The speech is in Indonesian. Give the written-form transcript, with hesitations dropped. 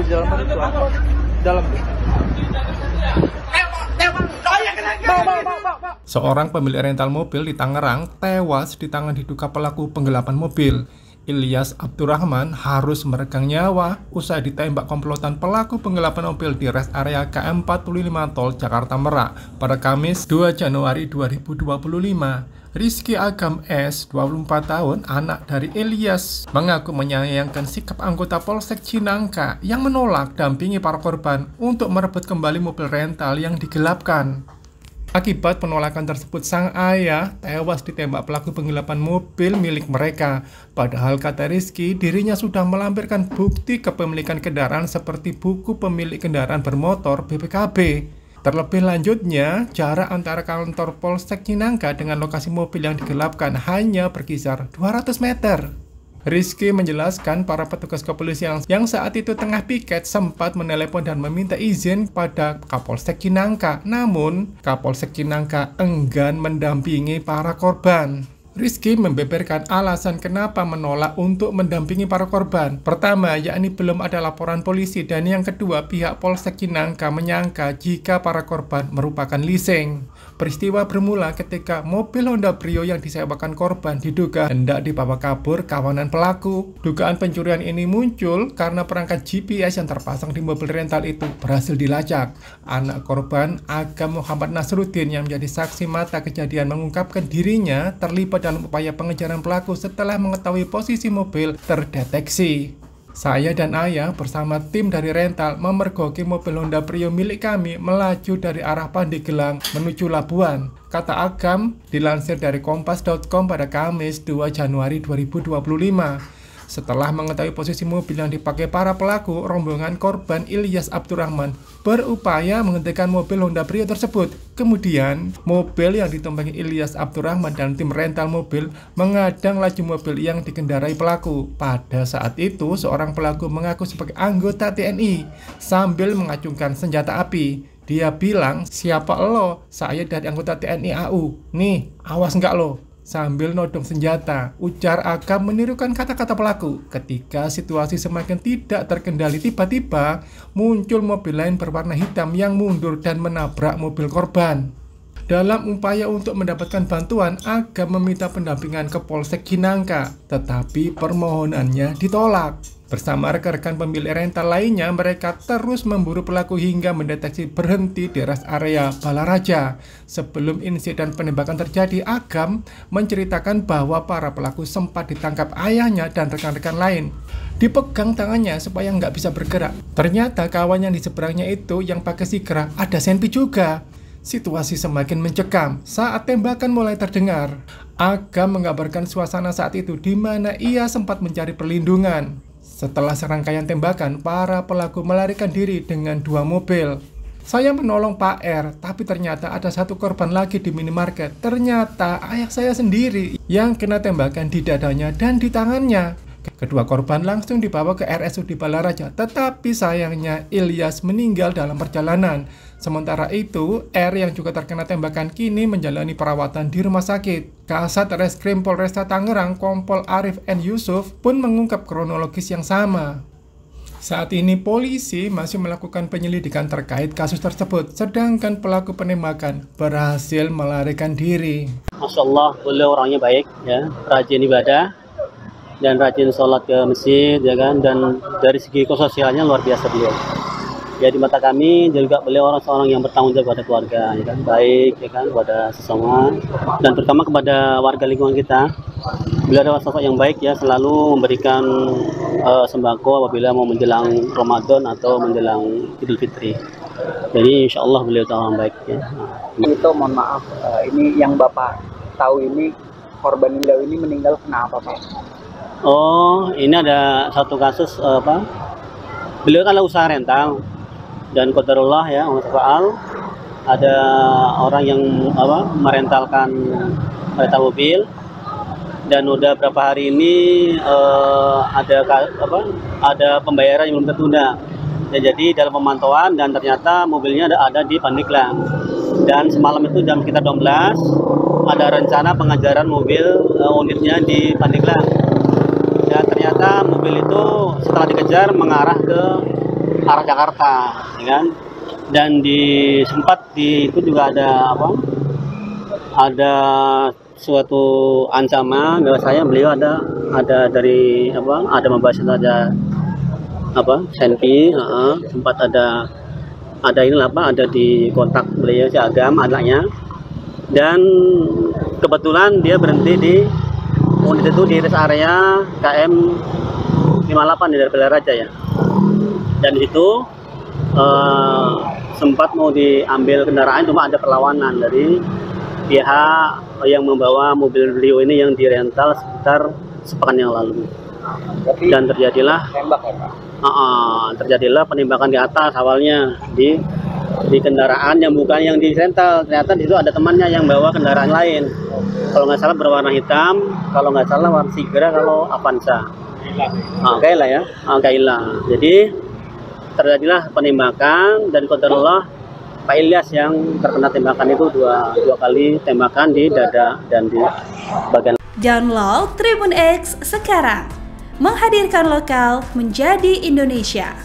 di dalam itu dalam. Seorang pemilik rental mobil di Tangerang tewas di tangan diduga pelaku penggelapan mobil. Ilyas Abdurrahman harus meregang nyawa usai ditembak komplotan pelaku penggelapan mobil di rest area KM 45 Tol Jakarta Merak pada Kamis 2 Januari 2025. Rizky Agam S, 24 tahun, anak dari Ilyas, mengaku menyayangkan sikap anggota Polsek Cinangka yang menolak dampingi para korban untuk merebut kembali mobil rental yang digelapkan. Akibat penolakan tersebut, sang ayah tewas ditembak pelaku penggelapan mobil milik mereka. Padahal kata Rizky, dirinya sudah melampirkan bukti kepemilikan kendaraan seperti buku pemilik kendaraan bermotor BPKB. Terlebih lanjutnya, jarak antara kantor Polsek Cinangka dengan lokasi mobil yang digelapkan hanya berkisar 200 meter. Rizky menjelaskan para petugas kepolisian yang saat itu tengah piket sempat menelepon dan meminta izin pada Kapolsek Cinangka. Namun, Kapolsek Cinangka enggan mendampingi para korban. Rizky membeberkan alasan kenapa menolak untuk mendampingi para korban. Pertama, yakni belum ada laporan polisi, dan yang kedua, pihak Polsek Cinangka menyangka jika para korban merupakan leasing. Peristiwa bermula ketika mobil Honda Brio yang disewakan korban diduga hendak dibawa kabur kawanan pelaku. Dugaan pencurian ini muncul karena perangkat GPS yang terpasang di mobil rental itu berhasil dilacak. Anak korban, Agam Muhammad Nasruddin, yang menjadi saksi mata kejadian, mengungkapkan dirinya terlibat dalam upaya pengejaran pelaku setelah mengetahui posisi mobil terdeteksi. Saya dan ayah bersama tim dari rental memergoki mobil Honda Brio milik kami melaju dari arah Pandeglang menuju Labuan, kata Agam, dilansir dari kompas.com pada Kamis 2 Januari 2025. Setelah mengetahui posisi mobil yang dipakai para pelaku, rombongan korban Ilyas Abdurrahman berupaya menghentikan mobil Honda Brio tersebut. Kemudian, mobil yang ditumpangi Ilyas Abdurrahman dan tim rental mobil mengadang laju mobil yang dikendarai pelaku. Pada saat itu, seorang pelaku mengaku sebagai anggota TNI sambil mengacungkan senjata api. Dia bilang, "Siapa lo? Saya dari anggota TNI AU. Nih, awas nggak lo?" Sambil nodong senjata, ujar Agam menirukan kata-kata pelaku. Ketika situasi semakin tidak terkendali, tiba-tiba muncul mobil lain berwarna hitam yang mundur dan menabrak mobil korban. Dalam upaya untuk mendapatkan bantuan, Agam meminta pendampingan ke Polsek Cinangka, tetapi permohonannya ditolak. Bersama rekan-rekan pemilik rental lainnya, mereka terus memburu pelaku hingga mendeteksi berhenti di rest area Balaraja. Sebelum insiden penembakan terjadi, Agam menceritakan bahwa para pelaku sempat ditangkap ayahnya dan rekan-rekan lain. Dipegang tangannya supaya nggak bisa bergerak. Ternyata kawan yang di seberangnya itu yang pakai sigra ada senpi juga. Situasi semakin mencekam saat tembakan mulai terdengar. Agam mengabarkan suasana saat itu di mana ia sempat mencari perlindungan. Setelah serangkaian tembakan, para pelaku melarikan diri dengan 2 mobil. Saya menolong Pak R, tapi ternyata ada 1 korban lagi di minimarket. Ternyata ayah saya sendiri yang kena tembakan di dadanya dan di tangannya. Kedua korban langsung dibawa ke RSUD Balaraja, tetapi sayangnya Ilyas meninggal dalam perjalanan. Sementara itu, R yang juga terkena tembakan kini menjalani perawatan di rumah sakit. Kasat Reskrim Polresta Tangerang, Kompol Arif N. Yusuf, pun mengungkap kronologis yang sama. Saat ini polisi masih melakukan penyelidikan terkait kasus tersebut, sedangkan pelaku penembakan berhasil melarikan diri. Masya Allah, beliau orangnya baik, ya, rajin ibadah dan rajin sholat ke masjid, ya kan, dan dari segi sosialnya luar biasa beliau. Ya, di mata kami juga beliau seorang yang bertanggung jawab kepada keluarga, ya kan, baik, ya kan, kepada sesama dan terutama kepada warga lingkungan kita. Beliau adalah sosok yang baik, ya, selalu memberikan sembako apabila mau menjelang Ramadan atau menjelang Idul Fitri. Jadi insya Allah beliau orang baik, ya. Itu mohon maaf, ini yang Bapak tahu ini korban beliau ini meninggal kenapa, Pak? Oh, ini ada satu kasus beliau kan usaha rental. Dan qadarullah, ya, faal, ada orang yang merentalkan rental mobil, dan udah berapa hari ini ada pembayaran yang belum tertunda. Ya, jadi dalam pemantauan dan ternyata mobilnya ada di Pandeglang. Dan semalam itu jam sekitar 12 ada rencana pengajaran mobil unitnya di Pandeglang. Dan ternyata mobil itu setelah dikejar mengarah ke arah Jakarta, ya kan? Dan sempat itu juga ada apa? Ada suatu ancaman bahwasanya beliau ada dari apa? Ada membahas saja apa? Senpi, sempat ada inilah apa? Ada di kontak beliau si Agam anaknya, dan kebetulan dia berhenti di unit itu di rest area KM 58 dari Pelaraja ya. Dan itu sempat mau diambil kendaraan, cuma ada perlawanan dari pihak yang membawa mobil beliau ini yang dirental sekitar sepekan yang lalu. Dan terjadilah tembak ya Pak? Terjadilah penembakan di atas awalnya di kendaraan yang bukan yang dirental. Ternyata di situ ada temannya yang bawa kendaraan lain. Kalau nggak salah berwarna hitam, kalau nggak salah warna Sigra, kalau Avanza. Kaila ya, Kaila. Jadi terjadilah penembakan, dan qadarullah Pak Ilyas yang terkena tembakan itu dua kali tembakan di dada dan di bagian. Download Tribun X sekarang, menghadirkan lokal menjadi Indonesia.